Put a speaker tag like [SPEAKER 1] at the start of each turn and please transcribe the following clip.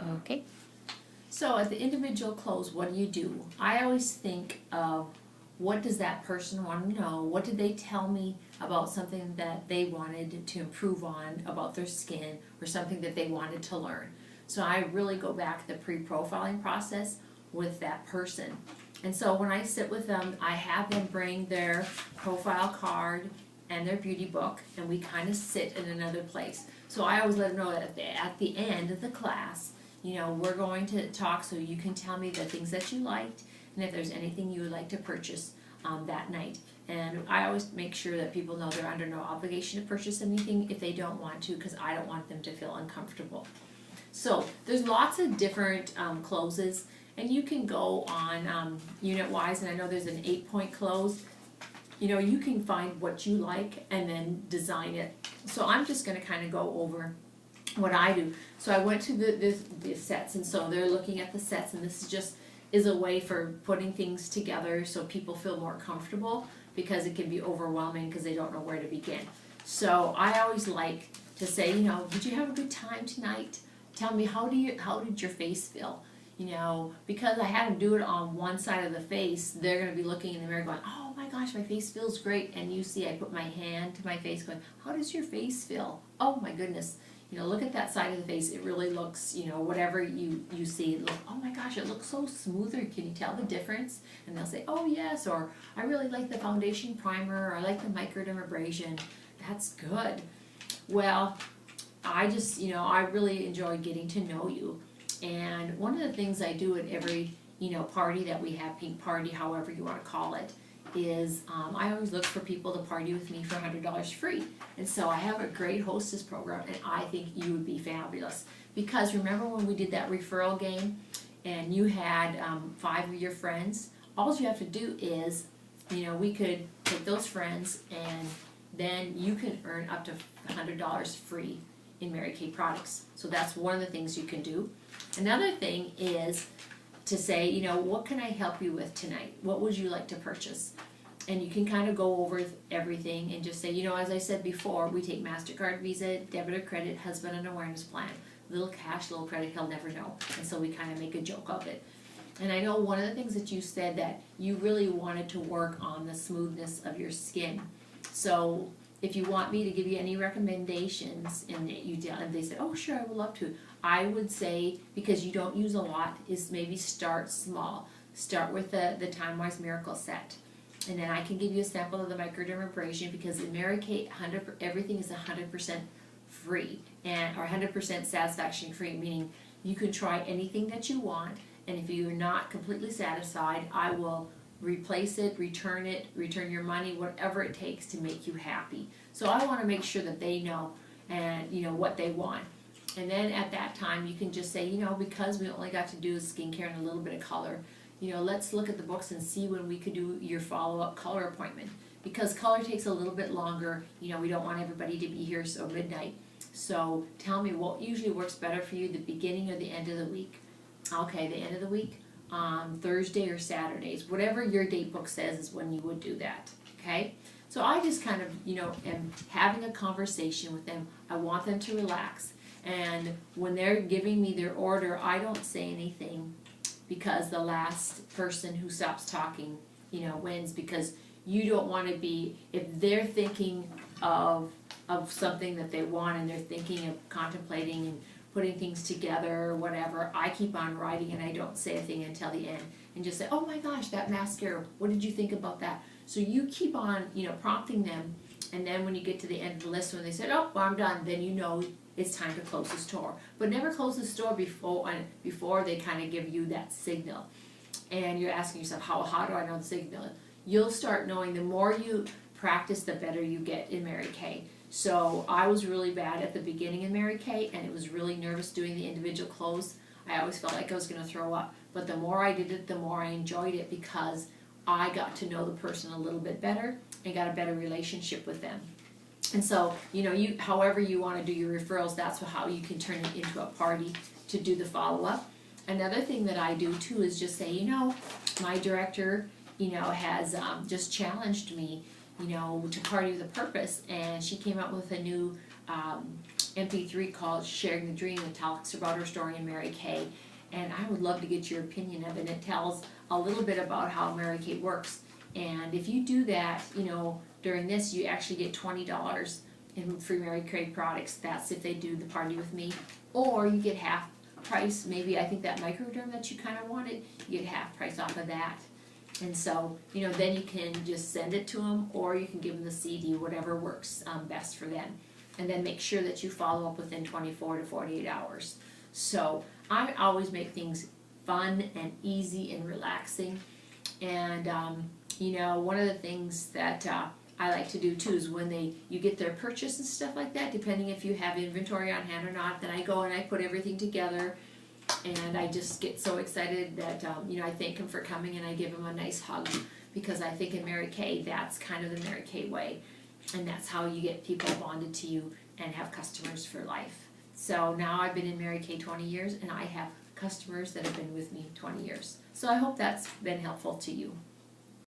[SPEAKER 1] Okay.
[SPEAKER 2] So at the individual close, what do? I always think of what does that person want to know? What did they tell me about something that they wanted to improve on about their skin or something that they wanted to learn? So I really go back to the pre-profiling process with that person. And so when I sit with them, I have them bring their profile card and their beauty book, and we kind of sit in another place. So I always let them know that at the end of the class, we're going to talk so you can tell me the things that you liked and if there's anything you would like to purchase that night. And I always make sure that people know they're under no obligation to purchase anything if they don't want to, because I don't want them to feel uncomfortable. So there's lots of different closes, and you can go on unit wise, and I know there's an 8-point close. You can find what you like and then design it. So I'm just going to kind of go over what I do. So I went to the sets, and so they're looking at the sets, and this is a way for putting things together so people feel more comfortable, because it can be overwhelming because they don't know where to begin. So I always like to say, did you have a good time tonight? Tell me, how did your face feel? Because I had them do it on one side of the face, they're going to be looking in the mirror going, oh my gosh, my face feels great. And you see I put my hand to my face going, how does your face feel? Oh my goodness. Look at that side of the face. It really looks, whatever you see, look, oh my gosh, it looks so smoother. Can you tell the difference? And they'll say, oh yes, or I really like the foundation primer, or I like the microdermabrasion. That's good. Well, I just, I really enjoy getting to know you. And one of the things I do at every, party that we have, pink party, however you want to call it, is I always look for people to party with me for $100 free. And so I have a great hostess program, and I think you would be fabulous. Because remember when we did that referral game and you had 5 of your friends? All you have to do is, we could take those friends, and then you can earn up to $100 free in Mary Kay products. So that's one of the things you can do. Another thing is to say, what can I help you with tonight? What would you like to purchase? And you can kind of go over everything and just say, as I said before, we take MasterCard, Visa, debit or credit, husband and awareness plan. Little cash, little credit, he'll never know. And so we kind of make a joke of it. And I know one of the things that you said that you really wanted to work on the smoothness of your skin. So if you want me to give you any recommendations, and they said, oh sure, I would love to. I would say, because you don't use a lot, is maybe start small. Start with the Time Wise Miracle set. And then I can give you a sample of the microdermabrasion, because in Mary Kay, everything is 100% free, or 100% satisfaction free, meaning you can try anything that you want, and if you're not completely satisfied, I will replace it, return your money, whatever it takes to make you happy. So I want to make sure that they know, and what they want. And then at that time you can just say, because we only got to do skincare and a little bit of color, let's look at the books and see when we could do your follow-up color appointment. Because color takes a little bit longer, we don't want everybody to be here so midnight. So tell me what usually works better for you, the beginning or the end of the week. Okay, the end of the week, Thursday or Saturdays, whatever your date book says is when you would do that, okay? So I just kind of, am having a conversation with them. I want them to relax. And when they're giving me their order, I don't say anything, because the last person who stops talking, wins, because you don't want to be, if they're thinking of something that they want, and they're thinking of contemplating and putting things together or whatever, I keep on writing and I don't say a thing until the end, and just say, oh my gosh, that mascara, what did you think about that? So you keep on, prompting them, and then when you get to the end of the list, when they said, oh, well, I'm done, then it's time to close the store. But never close the store before they kind of give you that signal. And you're asking yourself, how do I know the signal? You'll start knowing, the more you practice, the better you get in Mary Kay. So I was really bad at the beginning in Mary Kay, and it was really nervous doing the individual close. I always felt like I was going to throw up. But the more I did it, the more I enjoyed it, because I got to know the person a little bit better and got a better relationship with them. And so, however you want to do your referrals, that's how you can turn it into a party to do the follow-up. Another thing that I do too is just say, my director, has just challenged me, to party with a purpose, and she came up with a new MP3 called Sharing the Dream. It talks about her story in Mary Kay. And I would love to get your opinion of it. It tells a little bit about how Mary Kay works. And if you do that, during this, you actually get $20 in free Mary Kay products. That's if they do the party with me. Or you get half price. Maybe I think that microderm that you kind of wanted, you get half price off of that. And so, then you can just send it to them, or you can give them the CD, whatever works best for them. And then make sure that you follow up within 24 to 48 hours. So I always make things fun and easy and relaxing. And, one of the things that I like to do too is when you get their purchase and stuff like that, depending if you have inventory on hand or not, then I go and I put everything together. And I just get so excited that, I thank them for coming and I give them a nice hug, because I think in Mary Kay, that's kind of the Mary Kay way. And that's how you get people bonded to you and have customers for life. So now I've been in Mary Kay 20 years and I have customers that have been with me 20 years. So I hope that's been helpful to you.